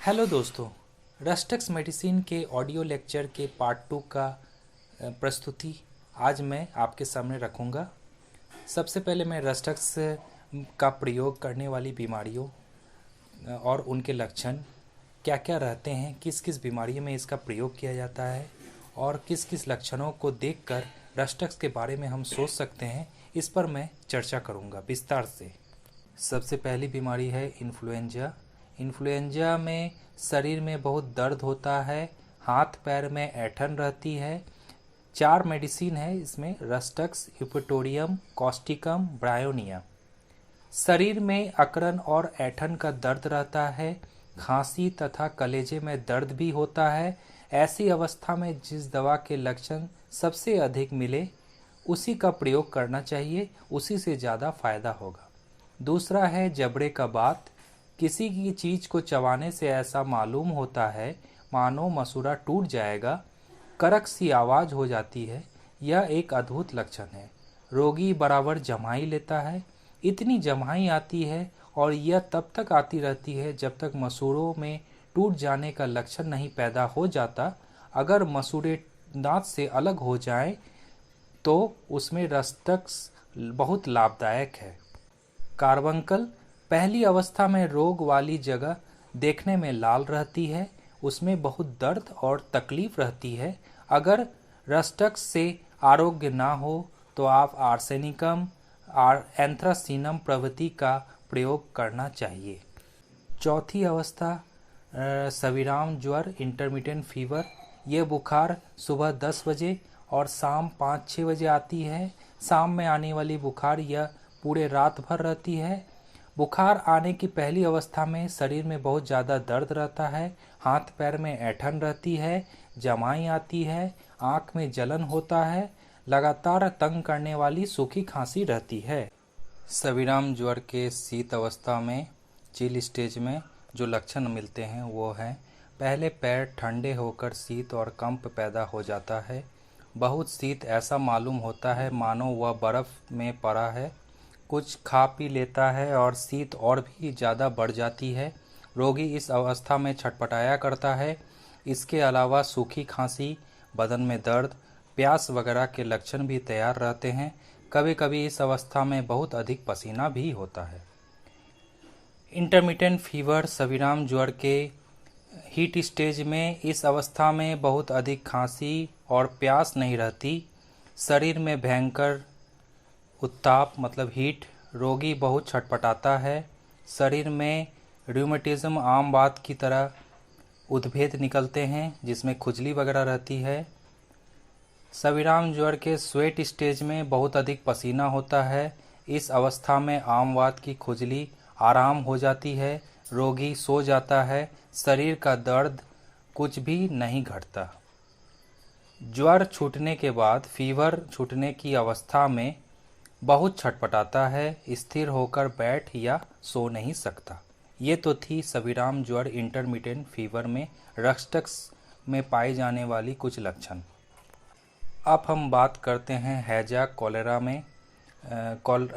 Hello दोस्तों। Rhus tox medicine के audio lecture के पार्ट 2 का प्रस्तुति आज मैं आपके सामने रखूँगा। सबसे पहले मैं रस्टक्स का प्रयोग करने वाली बीमारियों और उनके लक्षण क्या क्या रहते हैं, किस किस बीमारी में इसका प्रयोग किया जाता है और किस किस लक्षणों को देखकर रस्टक्स के बारे में हम सोच सकते हैं, इस पर मैं चर्चा करूँगा विस्तार से। सबसे पहली बीमारी है इन्फ्लुएंजा। इन्फ्लुएंजा में शरीर में बहुत दर्द होता है, हाथ पैर में ऐंठन रहती है। 4 मेडिसिन है इसमें: रस्टक्स, यूपेटोरियम, कॉस्टिकम, ब्रायोनिया। शरीर में अकड़न और ऐंठन का दर्द रहता है, खांसी तथा कलेजे में दर्द भी होता है। ऐसी अवस्था में जिस दवा के लक्षण सबसे अधिक मिले उसी का प्रयोग करना चाहिए, उसी से ज़्यादा फायदा होगा। दूसरा है जबड़े का बात। किसी की चीज़ को चबाने से ऐसा मालूम होता है मानो मसूड़ा टूट जाएगा, कड़क सी आवाज़ हो जाती है। यह एक अद्भुत लक्षण है। रोगी बराबर जम्हाई लेता है, इतनी जम्हाई आती है और यह तब तक आती रहती है जब तक मसूड़ों में टूट जाने का लक्षण नहीं पैदा हो जाता। अगर मसूड़े दांत से अलग हो जाएं तो उसमें रस्टक्स बहुत लाभदायक है। कार्बंकल। पहली अवस्था में रोग वाली जगह देखने में लाल रहती है, उसमें बहुत दर्द और तकलीफ रहती है। अगर रस्टक्स से आरोग्य ना हो तो आप आर्सेनिकम, एंथ्रासीनम प्रभृति का प्रयोग करना चाहिए। चौथी अवस्था सविराम ज्वर, इंटरमिटेंट फीवर। ये बुखार सुबह 10 बजे और शाम 5-6 बजे आती है। शाम में आने वाली बुखार यह पूरे रात भर रहती है। बुखार आने की पहली अवस्था में शरीर में बहुत ज़्यादा दर्द रहता है, हाथ पैर में ऐंठन रहती है, जमाई आती है, आँख में जलन होता है, लगातार तंग करने वाली सूखी खांसी रहती है। सविराम ज्वर के शीत अवस्था में, चिल स्टेज में जो लक्षण मिलते हैं वो हैं: पहले पैर ठंडे होकर शीत और कंप पैदा हो जाता है। बहुत शीत ऐसा मालूम होता है मानो वह बर्फ़ में पड़ा है। कुछ खा पी लेता है और शीत और भी ज़्यादा बढ़ जाती है। रोगी इस अवस्था में छटपटाया करता है। इसके अलावा सूखी खांसी, बदन में दर्द, प्यास वगैरह के लक्षण भी तैयार रहते हैं। कभी कभी इस अवस्था में बहुत अधिक पसीना भी होता है। इंटरमिटेंट फीवर, सविराम ज्वर के हीट स्टेज में, इस अवस्था में बहुत अधिक खांसी और प्यास नहीं रहती। शरीर में भयंकर उत्ताप मतलब हीट, रोगी बहुत छटपटाता है। शरीर में रूमेटिज्म आम बात की तरह उद्भेद निकलते हैं जिसमें खुजली वगैरह रहती है। सविराम ज्वर के स्वेट स्टेज में बहुत अधिक पसीना होता है। इस अवस्था में आम बात की खुजली आराम हो जाती है, रोगी सो जाता है, शरीर का दर्द कुछ भी नहीं घटता। ज्वर छूटने के बाद फीवर छूटने की अवस्था में बहुत छटपटाता है, स्थिर होकर बैठ या सो नहीं सकता। ये तो थी सविराम ज्वर इंटरमिटेंट फीवर में रस्टक्स में पाई जाने वाली कुछ लक्षण। अब हम बात करते हैं हैजा कॉलेरा में।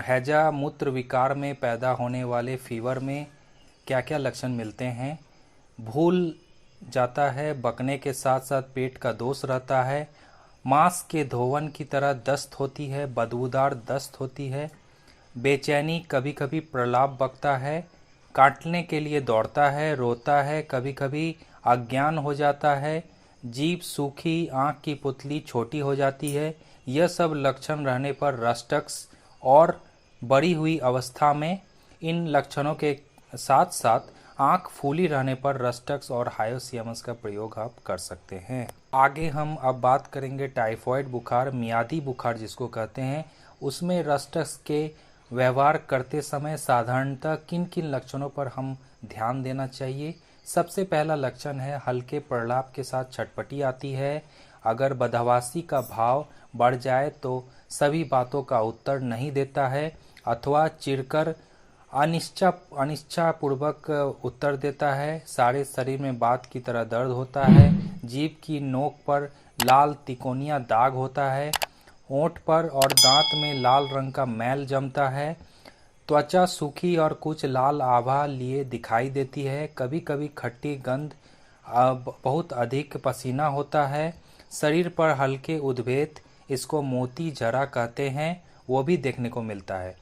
हैजा मूत्र विकार में पैदा होने वाले फीवर में क्या क्या लक्षण मिलते हैं: भूल जाता है, बकने के साथ साथ पेट का दोष रहता है, मांस के धोवन की तरह दस्त होती है, बदबूदार दस्त होती है, बेचैनी, कभी कभी प्रलाप बकता है, काटने के लिए दौड़ता है, रोता है, कभी कभी अज्ञान हो जाता है, जीभ सूखी, आँख की पुतली छोटी हो जाती है। यह सब लक्षण रहने पर रस्टक्स और बढ़ी हुई अवस्था में इन लक्षणों के साथ साथ आँख फूली रहने पर रस्टक्स और हायोसियमस का प्रयोग आप कर सकते हैं। आगे हम अब बात करेंगे टाइफॉइड बुखार, मियादी बुखार जिसको कहते हैं। उसमें रस्टक्स के व्यवहार करते समय साधारणतः किन किन लक्षणों पर हम ध्यान देना चाहिए? सबसे पहला लक्षण है हल्के प्रलाप के साथ छटपटी आती है। अगर बदहवासी का भाव बढ़ जाए तो सभी बातों का उत्तर नहीं देता है अथवा चिढ़कर अनिच्छापूर्वक उत्तर देता है। सारे शरीर में बात की तरह दर्द होता है। जीभ की नोक पर लाल तिकोनिया दाग होता है। होंठ पर और दांत में लाल रंग का मैल जमता है। त्वचा सूखी और कुछ लाल आभा लिए दिखाई देती है। कभी कभी खट्टी गंध, बहुत अधिक पसीना होता है। शरीर पर हल्के उद्वेग, इसको मोती जरा कहते हैं, वो भी देखने को मिलता है।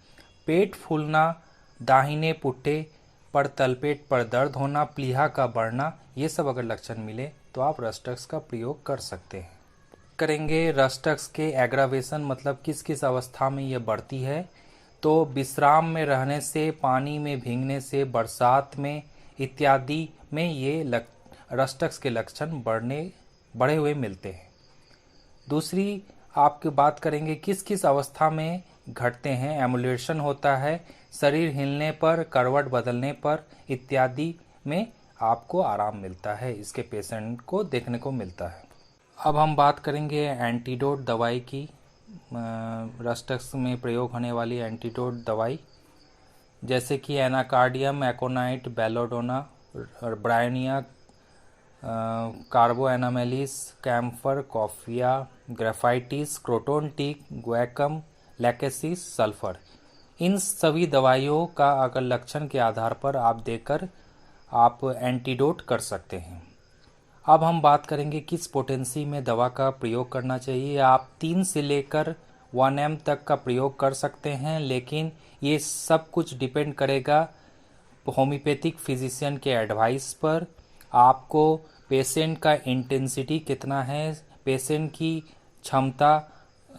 पेट फूलना, दाहिने पुट्टे पर तलपेट पर दर्द होना, प्लीहा का बढ़ना, ये सब अगर लक्षण मिले तो आप रस्टक्स का प्रयोग कर सकते हैं। करेंगे रस्टक्स के एग्रावेशन, मतलब किस किस अवस्था में ये बढ़ती है। तो विश्राम में रहने से, पानी में भीगने से, बरसात में इत्यादि में ये रस्टक्स के लक्षण बढ़े हुए मिलते हैं। दूसरी आपकी बात करेंगे किस किस अवस्था में घटते हैं। एमुलेशन होता है, शरीर हिलने पर, करवट बदलने पर इत्यादि में आपको आराम मिलता है, इसके पेशेंट को देखने को मिलता है। अब हम बात करेंगे एंटीडोट दवाई की। रस्टक्स में प्रयोग होने वाली एंटीडोट दवाई जैसे कि anacardium, aconite, belladonna, bryonia, carbo animalis, camphor, coffea, graphites, croton टिक, ग्वैकम, लैकेसिस, सल्फर। इन सभी दवाइयों का अगर लक्षण के आधार पर आप देकर आप एंटीडोट कर सकते हैं। अब हम बात करेंगे किस पोटेंसी में दवा का प्रयोग करना चाहिए। आप 3 से लेकर 1 m तक का प्रयोग कर सकते हैं, लेकिन ये सब कुछ डिपेंड करेगा होम्योपैथिक फिजिशियन के एडवाइस पर। आपको पेशेंट का इंटेंसिटी कितना है, पेशेंट की क्षमता,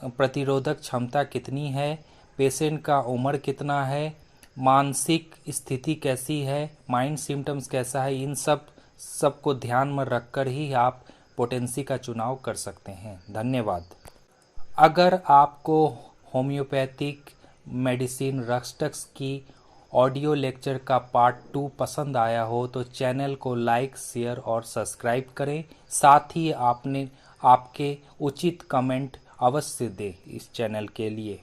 प्रतिरोधक क्षमता कितनी है, पेशेंट का उम्र कितना है, मानसिक स्थिति कैसी है, माइंड सिम्टम्स कैसा है, इन सब को ध्यान में रखकर ही आप पोटेंसी का चुनाव कर सकते हैं। धन्यवाद। अगर आपको होम्योपैथिक मेडिसिन रस्टक्स की ऑडियो लेक्चर का पार्ट 2 पसंद आया हो तो चैनल को लाइक, शेयर और सब्सक्राइब करें। साथ ही आपके उचित कमेंट अवश्य दें इस चैनल के लिए।